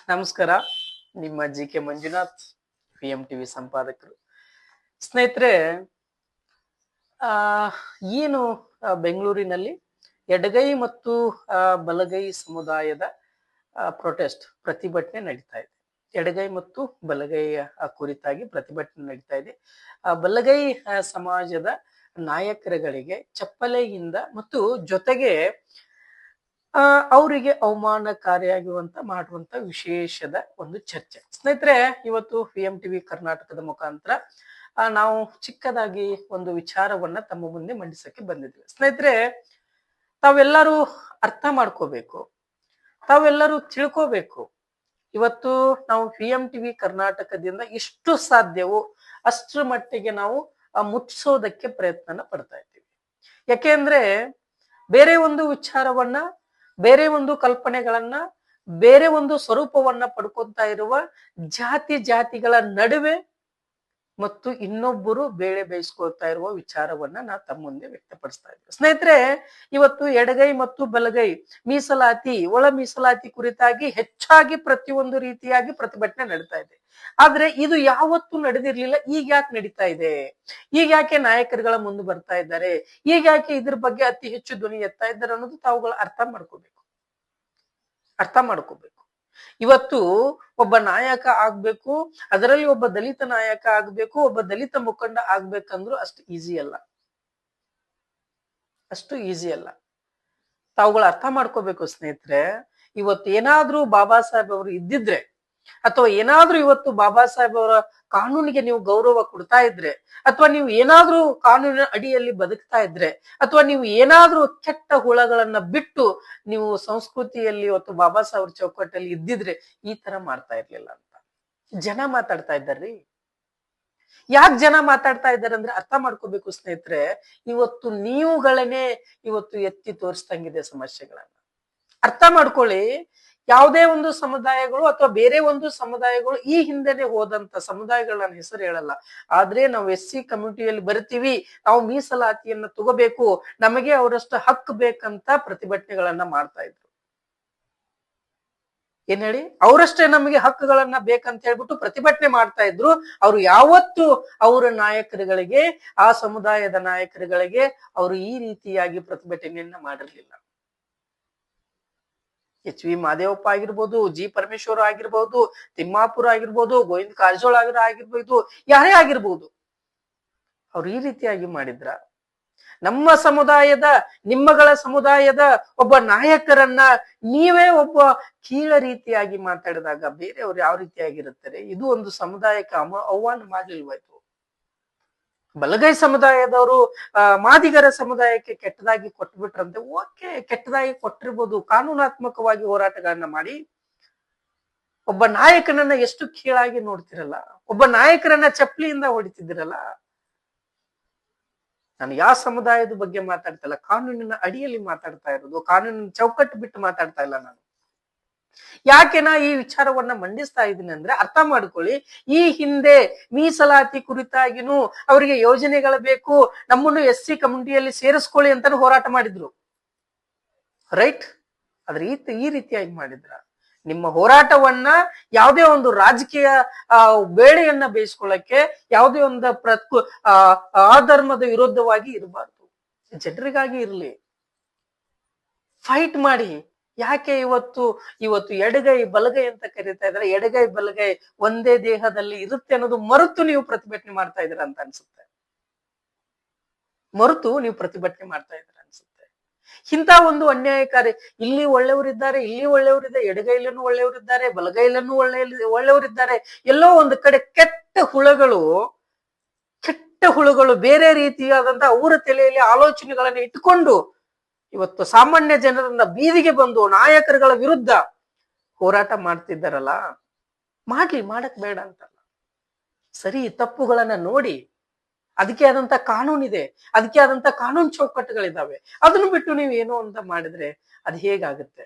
ನಮಸ್ಕಾರ. ನಿಮ್ಮ GK. Manjunath, PMTV ಸಂಪಾದಕರು. ಸ್ನೇಹಿತರೆ, ಆ ಏನು ಬೆಂಗಳೂರಿನಲ್ಲಿ ಎಡಗೈ ಮತ್ತು ಬಲಗೈ ಸಮುದಾಯದ ಪ್ರತಿಭಟನೆ ನಡೀತಾ ಇದೆ. ಎಡಗೈ ಮತ್ತು ಬಲಗೈಯ ಕುರಿತಾಗಿ ಪ್ರತಿಭಟನೆ ನಡೀತಾ ಇದೆ. ಬಲಗೈ ಸಮಾಜದ ನಾಯಕರುಗಳಿಗೆ ಚಪ್ಪಲೆಯಿಂದ ಮತ್ತು ಜೊತೆಗೆ ಅವರಿಗೆ ಅವಮಾನಕಾರಿಯಾಗುವಂತ ಮಾಡುವಂತ ವಿಶೇಷದ ಒಂದು ಚರ್ಚೆ. ಸ್ನೇಹಿತರೆ, ಇವತ್ತು PMTV ಕರ್ನಾಟಕದ ಮುಖಾಂತರ ನಾವು ಚಿಕ್ಕದಾಗಿ ಒಂದು ವಿಚಾರವನ್ನ ತಮ್ಮ ಮುಂದೆ ಮಂಡಿಸಕ್ಕೆ ಬಂದಿದ್ವಿ. ಸ್ನೇಹಿತರೆ, ತಾವೆಲ್ಲರೂ ಅರ್ಥ ಮಾಡ್ಕೋಬೇಕು, ತಾವೆಲ್ಲರೂ ತಿಳ್ಕೋಬೇಕು. ಇವತ್ತು ನಾವು PMTV ಕರ್ನಾಟಕದಿಂದ ಎಷ್ಟು ಸಾಧ್ಯವೋ ಅಷ್ಟರ ಮಟ್ಟಿಗೆ ನಾವು ಮುಟ್ಟಿಸೋದಕ್ಕೆ ಪ್ರಯತ್ನ ಪಡ್ತಾ ಇದ್ದೀವಿ. ಯಾಕೆಂದ್ರೆ ಬೇರೆ ಒಂದು ವಿಚಾರವನ್ನ, ಬೇರೆ ಒಂದು ಕಲ್ಪನೆಗಳನ್ನ, ಬೇರೆ ಒಂದು ಸ್ವರೂಪವನ್ನ ಪಡ್ಕೊಂತ ಇರುವ ಜಾತಿಗಳ ನಡುವೆ ಮತ್ತು ಇನ್ನೊಬ್ಬರು ಬೇಳೆ ಬೇಯಿಸ್ಕೊಳ್ತಾ ಇರುವ ವಿಚಾರವನ್ನ ನಾವು ತಮ್ಮ ಮುಂದೆ ವ್ಯಕ್ತಪಡಿಸ್ತಾ ಇದ್ದೀವಿ. ಸ್ನೇಹಿತರೆ, ಇವತ್ತು ಎಡಗೈ ಮತ್ತು ಬಲಗೈ ಮೀಸಲಾತಿ, ಒಳ ಮೀಸಲಾತಿ ಕುರಿತಾಗಿ ಹೆಚ್ಚಾಗಿ ಪ್ರತಿಯೊಂದು ರೀತಿಯಾಗಿ ಪ್ರತಿಭಟನೆ ನಡೀತಾ ಇದೆ. ಆದ್ರೆ ಇದು ಯಾವತ್ತೂ ನಡೆದಿರ್ಲಿಲ್ಲ. ಈಗ ಯಾಕೆ ನಡೀತಾ ಇದೆ? ಈಗ ಯಾಕೆ ನಾಯಕರುಗಳ ಮುಂದೆ ಬರ್ತಾ ಇದ್ದಾರೆ? ಈಗ ಯಾಕೆ ಇದ್ರ ಬಗ್ಗೆ ಅತಿ ಹೆಚ್ಚು ಧ್ವನಿ ಎತ್ತಾ ಇದ್ದಾರೆ ಅನ್ನೋದು ತಾವುಗಳು ಅರ್ಥ ಮಾಡ್ಕೋಬೇಕು. ಇವತ್ತು ಒಬ್ಬ ನಾಯಕ ಆಗ್ಬೇಕು, ಅದರಲ್ಲಿ ಒಬ್ಬ ದಲಿತ ನಾಯಕ ಆಗ್ಬೇಕು, ಒಬ್ಬ ದಲಿತ ಮುಖಂಡ ಆಗ್ಬೇಕಂದ್ರು ಅಷ್ಟು ಈಸಿ ಅಲ್ಲ. ತಾವುಗಳು ಅರ್ಥ ಮಾಡ್ಕೋಬೇಕು ಸ್ನೇಹಿತರೆ. ಇವತ್ತು ಏನಾದ್ರೂ ಬಾಬಾ ಸಾಹೇಬ್ ಅವರು ಇದ್ದಿದ್ರೆ, ಅಥವಾ ಏನಾದ್ರೂ ಇವತ್ತು ಬಾಬಾ ಸಾಹೇಬ್ ಅವರ ಕಾನೂನಿಗೆ ನೀವು ಗೌರವ ಕೊಡ್ತಾ ಇದ್ರೆ, ಅಥವಾ ನೀವು ಏನಾದ್ರೂ ಕಾನೂನಿನ ಅಡಿಯಲ್ಲಿ ಬದುಕ್ತಾ ಇದ್ರೆ, ಅಥವಾ ನೀವು ಏನಾದ್ರೂ ಕೆಟ್ಟ ಹುಳಗಳನ್ನ ಬಿಟ್ಟು ನೀವು ಸಂಸ್ಕೃತಿಯಲ್ಲಿ ಇವತ್ತು ಬಾಬಾ ಸಾಹೇಬ್ ಚೌಕಟ್ಟಲ್ಲಿ ಇದ್ದಿದ್ರೆ ಈ ತರ ಮಾಡ್ತಾ ಇರ್ಲಿಲ್ಲ ಅಂತ ಜನ ಮಾತಾಡ್ತಾ ಇದ್ದಾರ್ರಿ. ಯಾಕೆ ಜನ ಮಾತಾಡ್ತಾ ಇದ್ದಾರೆ ಅಂದ್ರೆ ಅರ್ಥ ಮಾಡ್ಕೋಬೇಕು ಸ್ನೇಹಿತರೆ. ಇವತ್ತು ನೀವುಗಳನ್ನೇ ಇವತ್ತು ಎತ್ತಿ ತೋರಿಸ್ದಂಗಿದೆ ಸಮಸ್ಯೆಗಳನ್ನ. ಅರ್ಥ ಮಾಡ್ಕೊಳ್ಳಿ. ಯಾವುದೇ ಒಂದು ಸಮುದಾಯಗಳು ಅಥವಾ ಬೇರೆ ಒಂದು ಸಮುದಾಯಗಳು ಈ ಹಿಂದೆನೆ ಹೋದಂತ ಸಮುದಾಯಗಳ ನಾನು ಹೆಸರು ಹೇಳಲ್ಲ, ಆದ್ರೆ ನಾವು SC ಕಮ್ಯುನಿಟಿಯಲ್ಲಿ ಬರ್ತೀವಿ, ನಾವು ಮೀಸಲಾತಿಯನ್ನ ತಗೋಬೇಕು, ನಮಗೆ ಅವರಷ್ಟು ಹಕ್ಕು ಬೇಕಂತ ಪ್ರತಿಭಟನೆಗಳನ್ನ ಮಾಡ್ತಾ ಇದ್ರು. ಏನ್ ಹೇಳಿ, ಅವರಷ್ಟೇ ನಮಗೆ ಹಕ್ಕುಗಳನ್ನ ಬೇಕಂತ ಹೇಳ್ಬಿಟ್ಟು ಪ್ರತಿಭಟನೆ ಮಾಡ್ತಾ ಇದ್ರು. ಅವ್ರು ಯಾವತ್ತು ಅವರ ನಾಯಕರುಗಳಿಗೆ, ಆ ಸಮುದಾಯದ ನಾಯಕರುಗಳಿಗೆ ಅವರು ಈ ರೀತಿಯಾಗಿ ಪ್ರತಿಭಟನೆಯನ್ನ ಮಾಡಿರ್ಲಿಲ್ಲ. HV ಮಾದೇವಪ್ಪ ಆಗಿರ್ಬೋದು, G ಪರಮೇಶ್ವರ್ ಆಗಿರ್ಬೋದು, ತಿಮ್ಮಾಪುರ ಆಗಿರ್ಬೋದು, ಗೋವಿಂದ ಕಾರಜೋಳ ಆಗಿರ್ಬೋದು, ಯಾರೇ ಆಗಿರ್ಬೋದು, ಅವ್ರು ಈ ರೀತಿಯಾಗಿ ಮಾಡಿದ್ರ? ನಮ್ಮ ಸಮುದಾಯದ, ನಿಮ್ಮಗಳ ಸಮುದಾಯದ ಒಬ್ಬ ನಾಯಕರನ್ನ ನೀವೇ ಒಬ್ಬ ಕೀಳ ರೀತಿಯಾಗಿ ಮಾತಾಡಿದಾಗ ಬೇರೆಯವ್ರು ಯಾವ ರೀತಿಯಾಗಿರುತ್ತಾರೆ? ಇದು ಒಂದು ಸಮುದಾಯಕ್ಕೆ ಆಹ್ವಾನ ಮಾಡ್ಲಿಲ್ವಾಯ್ತು? ಬಲಗೈ ಸಮುದಾಯದವರು ಮಾದಿಗರ ಸಮುದಾಯಕ್ಕೆ ಕೆಟ್ಟದಾಗಿ ಕೊಟ್ಬಿಟ್ರಂತೆ. ಓಕೆ, ಕೆಟ್ಟದಾಗಿ ಕೊಟ್ಟಿರ್ಬೋದು. ಕಾನೂನಾತ್ಮಕವಾಗಿ ಹೋರಾಟಗಳನ್ನ ಮಾಡಿ ಒಬ್ಬ ನಾಯಕನನ್ನ ಎಷ್ಟು ಕೀಳಾಗಿ ನೋಡ್ತಿರಲ್ಲ, ಒಬ್ಬ ನಾಯಕರನ್ನ ಚಪ್ಪಲಿಯಿಂದ ಹೊಡಿತಿದ್ದೀರಲ್ಲ. ನಾನು ಯಾವ ಸಮುದಾಯದ ಬಗ್ಗೆ ಮಾತಾಡ್ತಾ ಇಲ್ಲ, ಕಾನೂನಿನ ಅಡಿಯಲ್ಲಿ ಮಾತಾಡ್ತಾ ಇರೋದು, ಕಾನೂನಿನ ಚೌಕಟ್ಟು ಬಿಟ್ಟು ಮಾತಾಡ್ತಾ ಇಲ್ಲ ನಾನು. ಯಾಕೆ ನಾ ಈ ವಿಚಾರವನ್ನ ಮಂಡಿಸ್ತಾ ಇದ್ದೀನಿ ಅಂದ್ರೆ ಅರ್ಥ ಮಾಡ್ಕೊಳ್ಳಿ. ಈ ಹಿಂದೆ ಮೀಸಲಾತಿ ಕುರಿತಾಗಿನೂ ಅವರಿಗೆ ಯೋಜನೆಗಳು ಬೇಕು, ನಮ್ಮನ್ನು SC ಕಮ್ಯುನಿಟಿಯಲ್ಲಿ ಸೇರಿಸ್ಕೊಳ್ಳಿ ಅಂತಾನು ಹೋರಾಟ ಮಾಡಿದ್ರು, ರೈಟ್? ಆದ್ರೆ ಈ ರೀತಿಯಾಗಿ ಮಾಡಿದ್ರ? ನಿಮ್ಮ ಹೋರಾಟವನ್ನ ಯಾವುದೇ ಒಂದು ರಾಜಕೀಯ ಬೇಳೆಯನ್ನ ಬೇಯಿಸ್ಕೊಳ್ಳಕ್ಕೆ, ಯಾವುದೇ ಒಂದು ಆಧರ್ಮದ ವಿರುದ್ಧವಾಗಿ ಇರಬಾರ್ದು, ಜನರಿಗಾಗಿ ಇರ್ಲಿ. ಫೈಟ್ ಮಾಡಿ. ಯಾಕೆ ಇವತ್ತು ಎಡಗೈ ಬಲಗೈ ಅಂತ ಕರೀತಾ ಇದ್ದಾರೆ? ಎಡಗೈ ಬಲಗೈ ಒಂದೇ ದೇಹದಲ್ಲಿ ಇರುತ್ತೆ ಅನ್ನೋದು ಮರೆತು ನೀವು ಪ್ರತಿಭಟನೆ ಮಾಡ್ತಾ ಇದ್ದೀರಾ ಅಂತ ಅನ್ಸುತ್ತೆ. ಇಂಥ ಒಂದು ಅನ್ಯಾಯಕಾರಿ. ಇಲ್ಲಿ ಒಳ್ಳೆಯವರಿದ್ದಾರೆ, ಇಲ್ಲಿ ಒಳ್ಳೆಯವರಿದ್ದಾರೆ, ಎಡಗೈಲನ್ನು ಒಳ್ಳೆಯವರಿದ್ದಾರೆ, ಬಲಗೈಲನ್ನು ಒಳ್ಳೆಯವರಿದ್ದಾರೆ. ಎಲ್ಲೋ ಒಂದು ಕಡೆ ಕೆಟ್ಟ ಹುಳುಗಳು ಬೇರೆ ರೀತಿಯಾದಂತ ಅವರ ತಲೆಯಲ್ಲಿ ಆಲೋಚನೆಗಳನ್ನ ಇಟ್ಕೊಂಡು ಇವತ್ತು ಸಾಮಾನ್ಯ ಜನರನ್ನ ಬೀದಿಗೆ ಬಂದು ನಾಯಕರುಗಳ ವಿರುದ್ಧ ಹೋರಾಟ ಮಾಡ್ತಿದ್ದಾರಲ್ಲ. ಮಾಡಕ್ ಬೇಡ ಅಂತಲ್ಲ, ಸರಿ ತಪ್ಪುಗಳನ್ನ ನೋಡಿ, ಅದಕ್ಕೆ ಆದಂತ ಕಾನೂನಿದೆ, ಅದಕ್ಕೆ ಆದಂತ ಕಾನೂನು ಚೌಕಟ್ಟುಗಳಿದಾವೆ. ಅದನ್ನು ಬಿಟ್ಟು ನೀವು ಏನೋ ಅಂತ ಮಾಡಿದ್ರೆ ಅದು ಹೇಗಾಗುತ್ತೆ?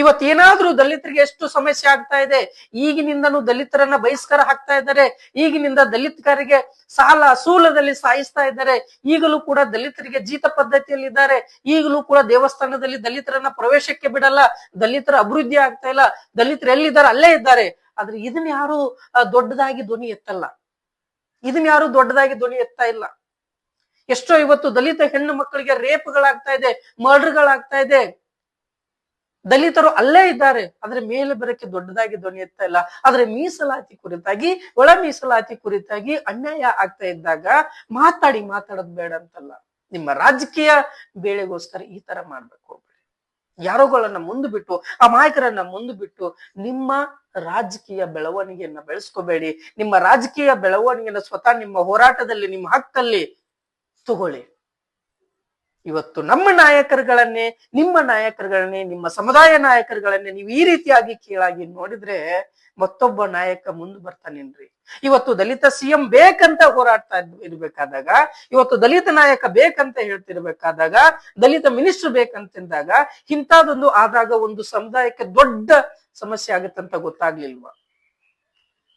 ಇವತ್ತೇನಾದ್ರೂ ದಲಿತರಿಗೆ ಎಷ್ಟು ಸಮಸ್ಯೆ ಆಗ್ತಾ ಇದೆ, ಈಗಿನಿಂದನೂ ದಲಿತರನ್ನ ಬಹಿಷ್ಕಾರ ಹಾಕ್ತಾ ಇದ್ದಾರೆ, ಈಗಿನಿಂದ ದಲಿತರಿಗೆ ಸಾಲ ಸೂಲದಲ್ಲಿ ಸಾಯಿಸ್ತಾ ಇದ್ದಾರೆ, ಈಗಲೂ ಕೂಡ ದಲಿತರಿಗೆ ಜೀತ ಪದ್ಧತಿಯಲ್ಲಿ ಇದ್ದಾರೆ, ಈಗಲೂ ಕೂಡ ದೇವಸ್ಥಾನದಲ್ಲಿ ದಲಿತರನ್ನ ಪ್ರವೇಶಕ್ಕೆ ಬಿಡಲ್ಲ, ದಲಿತರ ಅಭಿವೃದ್ಧಿ ಆಗ್ತಾ ಇಲ್ಲ, ದಲಿತರು ಎಲ್ಲಿದ್ದಾರೆ ಅಲ್ಲೇ ಇದ್ದಾರೆ. ಆದ್ರೆ ಇದನ್ನ ಯಾರು ದೊಡ್ಡದಾಗಿ ಧ್ವನಿ ಎತ್ತಲ್ಲ, ಇದನ್ನ ಯಾರು ದೊಡ್ಡದಾಗಿ ಧ್ವನಿ ಎತ್ತಾ ಇಲ್ಲ. ಎಷ್ಟೋ ಇವತ್ತು ದಲಿತ ಹೆಣ್ಣು ಮಕ್ಕಳಿಗೆ ರೇಪ್ಗಳಾಗ್ತಾ ಇದೆ, ಮರ್ಡರ್ಗಳಾಗ್ತಾ ಇದೆ, ದಲಿತರು ಅಲ್ಲೇ ಇದ್ದಾರೆ, ಆದ್ರೆ ಮೇಲೆ ಬರಕ್ಕೆ ದೊಡ್ಡದಾಗಿ ಧ್ವನಿ ಎತ್ತಾ ಇಲ್ಲ. ಆದ್ರೆ ಮೀಸಲಾತಿ ಕುರಿತಾಗಿ, ಒಳ ಮೀಸಲಾತಿ ಕುರಿತಾಗಿ ಅನ್ಯಾಯ ಆಗ್ತಾ ಇದ್ದಾಗ ಮಾತಾಡೋದು ಬೇಡ ಅಂತಲ್ಲ, ನಿಮ್ಮ ರಾಜಕೀಯ ಬೇಳೆಗೋಸ್ಕರ ಈ ತರ ಮಾಡ್ಬೇಕು ಹೋಗ್ಬೇಡಿ. ಯಾರೋಗಳನ್ನ ಮುಂದೆ ಬಿಟ್ಟು, ಅಮಾಯಕರನ್ನ ಮುಂದೆ ಬಿಟ್ಟು ನಿಮ್ಮ ರಾಜಕೀಯ ಬೆಳವಣಿಗೆಯನ್ನ ಬೆಳೆಸ್ಕೋಬೇಡಿ. ನಿಮ್ಮ ರಾಜಕೀಯ ಬೆಳವಣಿಗೆಯನ್ನ ಸ್ವತಃ ನಿಮ್ಮ ಹೋರಾಟದಲ್ಲಿ, ನಿಮ್ಮ ಹಕ್ಕಲ್ಲಿ ತಗೊಳ್ಳಿ. ಇವತ್ತು ನಮ್ಮ ನಾಯಕರುಗಳನ್ನೇ, ನಿಮ್ಮ ನಾಯಕರುಗಳನ್ನೇ, ನಿಮ್ಮ ಸಮುದಾಯ ನಾಯಕರುಗಳನ್ನೇ ನೀವು ಈ ರೀತಿಯಾಗಿ ಕೀಳಾಗಿ ನೋಡಿದ್ರೆ ಮತ್ತೊಬ್ಬ ನಾಯಕ ಮುಂದೆ ಬರ್ತಾನೇನ್ರಿ? ಇವತ್ತು ದಲಿತ ಸಿಎಂ ಬೇಕಂತ ಹೋರಾಡ್ತಾ ಇರ್ಬೇಕಾದಾಗ, ಇವತ್ತು ದಲಿತ ನಾಯಕ ಬೇಕಂತ ಹೇಳ್ತಿರ್ಬೇಕಾದಾಗ, ದಲಿತ ಮಿನಿಸ್ಟರ್ ಬೇಕಂತಿದ್ದಾಗ ಇಂಥದೊಂದು ಆದಾಗ ಒಂದು ಸಮುದಾಯಕ್ಕೆ ದೊಡ್ಡ ಸಮಸ್ಯೆ ಆಗುತ್ತಂತ ಗೊತ್ತಾಗ್ಲಿಲ್ವಾ?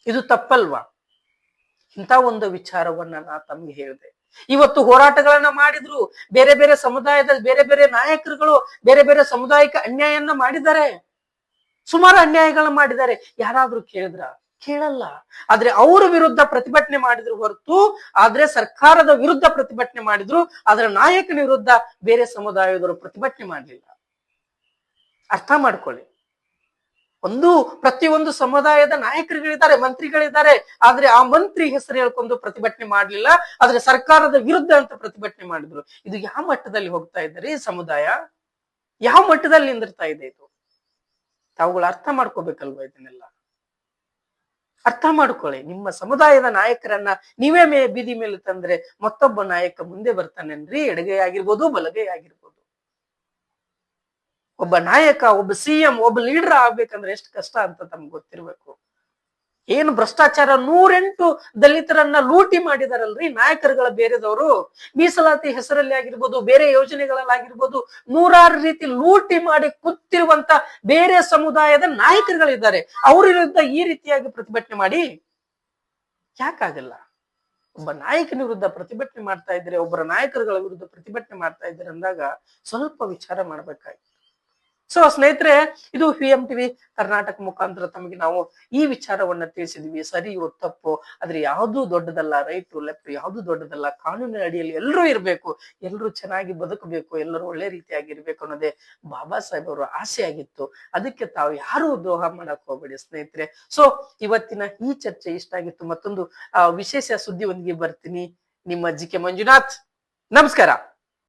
ಇದು ತಪ್ಪಲ್ವಾ? ಇಂಥ ಒಂದು ವಿಚಾರವನ್ನ ನಾ ತಮ್ಗೆ ಹೇಳಿದೆ. ಇವತ್ತು ಹೋರಾಟಗಳನ್ನ ಮಾಡಿದ್ರು, ಬೇರೆ ಬೇರೆ ಸಮುದಾಯದ ಬೇರೆ ಬೇರೆ ನಾಯಕರುಗಳು ಬೇರೆ ಬೇರೆ ಸಮುದಾಯಕ್ಕೆ ಅನ್ಯಾಯನ್ನ ಮಾಡಿದ್ದಾರೆ, ಸುಮಾರು ಅನ್ಯಾಯಗಳನ್ನ ಮಾಡಿದ್ದಾರೆ. ಯಾರಾದ್ರೂ ಕೇಳಲ್ಲ. ಆದ್ರೆ ಅವ್ರ ವಿರುದ್ಧ ಪ್ರತಿಭಟನೆ ಮಾಡಿದ್ರು ಹೊರತು, ಆದ್ರೆ ಸರ್ಕಾರದ ವಿರುದ್ಧ ಪ್ರತಿಭಟನೆ ಮಾಡಿದ್ರು, ಆದ್ರೆ ನಾಯಕನ ವಿರುದ್ಧ ಬೇರೆ ಸಮುದಾಯದವರು ಪ್ರತಿಭಟನೆ ಮಾಡ್ಲಿಲ್ಲ. ಅರ್ಥ ಮಾಡ್ಕೊಳ್ಳಿ. ಪ್ರತಿಯೊಂದು ಸಮುದಾಯದ ನಾಯಕರುಗಳಿದ್ದಾರೆ, ಮಂತ್ರಿಗಳಿದ್ದಾರೆ, ಆದ್ರೆ ಆ ಮಂತ್ರಿ ಹೆಸರು ಹೇಳ್ಕೊಂಡು ಪ್ರತಿಭಟನೆ ಮಾಡ್ಲಿಲ್ಲ, ಆದ್ರೆ ಸರ್ಕಾರದ ವಿರುದ್ಧ ಅಂತ ಪ್ರತಿಭಟನೆ ಮಾಡಿದ್ರು. ಇದು ಯಾವ ಮಟ್ಟದಲ್ಲಿ ಹೋಗ್ತಾ ಇದ್ದಾರೆ? ಈ ಸಮುದಾಯ ಯಾವ ಮಟ್ಟದಲ್ಲಿ ನಿಂದಿರ್ತಾ ಇದೆ? ಇದು ತಾವುಗಳು ಅರ್ಥ ಮಾಡ್ಕೋಬೇಕಲ್ವಾ? ಇದನ್ನೆಲ್ಲ ಅರ್ಥ ಮಾಡ್ಕೊಳ್ಳಿ. ನಿಮ್ಮ ಸಮುದಾಯದ ನಾಯಕರನ್ನ ನೀವೇ ಬೀದಿ ಮೇಲೆ ತಂದ್ರೆ ಮತ್ತೊಬ್ಬ ನಾಯಕ ಮುಂದೆ ಬರ್ತಾನೇನ್ರಿ? ಎಡಗೈ ಆಗಿರ್ಬೋದು, ಬಲಗೈ ಆಗಿರ್ಬೋದು. ಒಬ್ಬ ನಾಯಕ, ಒಬ್ಬ ಸಿಎಂ, ಒಬ್ಬ ಲೀಡರ್ ಆಗ್ಬೇಕಂದ್ರೆ ಎಷ್ಟು ಕಷ್ಟ ಅಂತ ತಮ್ಗೆ ಗೊತ್ತಿರ್ಬೇಕು. ಏನು ಭ್ರಷ್ಟಾಚಾರ, 108 ದಲಿತರನ್ನ ಲೂಟಿ ಮಾಡಿದಾರಲ್ರಿ ನಾಯಕರುಗಳ ಬೇರೆದವರು. ಮೀಸಲಾತಿ ಹೆಸರಲ್ಲಿ ಆಗಿರ್ಬೋದು, ಬೇರೆ ಯೋಜನೆಗಳಲ್ಲಾಗಿರ್ಬೋದು, 106 ರೀತಿ ಲೂಟಿ ಮಾಡಿ ಕೂತಿರುವಂತ ಬೇರೆ ಸಮುದಾಯದ ನಾಯಕರುಗಳಿದ್ದಾರೆ. ಅವ್ರ ವಿರುದ್ಧ ಈ ರೀತಿಯಾಗಿ ಪ್ರತಿಭಟನೆ ಮಾಡಿ ಯಾಕಾಗಲ್ಲ? ಒಬ್ಬ ನಾಯಕನ ವಿರುದ್ಧ ಪ್ರತಿಭಟನೆ ಮಾಡ್ತಾ ಇದ್ರೆ, ಒಬ್ಬರ ನಾಯಕರುಗಳ ವಿರುದ್ಧ ಪ್ರತಿಭಟನೆ ಮಾಡ್ತಾ ಇದ್ರೆ ಅಂದಾಗ ಸ್ವಲ್ಪ ವಿಚಾರ ಮಾಡ್ಬೇಕಾಯ್ತು. ಸೊ ಸ್ನೇಹಿತರೆ, ಇದು PMTV ಕರ್ನಾಟಕ ಮುಖಾಂತರ ತಮಗೆ ನಾವು ಈ ವಿಚಾರವನ್ನ ತಿಳಿಸಿದ್ವಿ. ಸರಿಯೋ ತಪ್ಪು, ಆದ್ರೆ ಯಾವ್ದು ದೊಡ್ಡದಲ್ಲ, ರೈಟ್ ಲೆಫ್ಟ್ ಯಾವ್ದು ದೊಡ್ಡದಲ್ಲ. ಕಾನೂನಿನ ಅಡಿಯಲ್ಲಿ ಎಲ್ಲರೂ ಇರ್ಬೇಕು, ಎಲ್ಲರೂ ಚೆನ್ನಾಗಿ ಬದುಕಬೇಕು, ಎಲ್ಲರೂ ಒಳ್ಳೆ ರೀತಿಯಾಗಿ ಇರ್ಬೇಕು ಅನ್ನೋದೇ ಬಾಬಾ ಸಾಹೇಬ್ ಅವರ ಆಸೆ ಆಗಿತ್ತು. ಅದಕ್ಕೆ ತಾವು ಯಾರು ದ್ರೋಹ ಮಾಡಕ್ ಹೋಗ್ಬೇಡಿ ಸ್ನೇಹಿತರೆ. ಸೊ ಇವತ್ತಿನ ಈ ಚರ್ಚೆ ಇಷ್ಟ ಆಗಿತ್ತು. ಮತ್ತೊಂದು ವಿಶೇಷ ಸುದ್ದಿಯೊಂದಿಗೆ ಬರ್ತೀನಿ. ನಿಮ್ಮ GK ಮಂಜುನಾಥ್. ನಮಸ್ಕಾರ.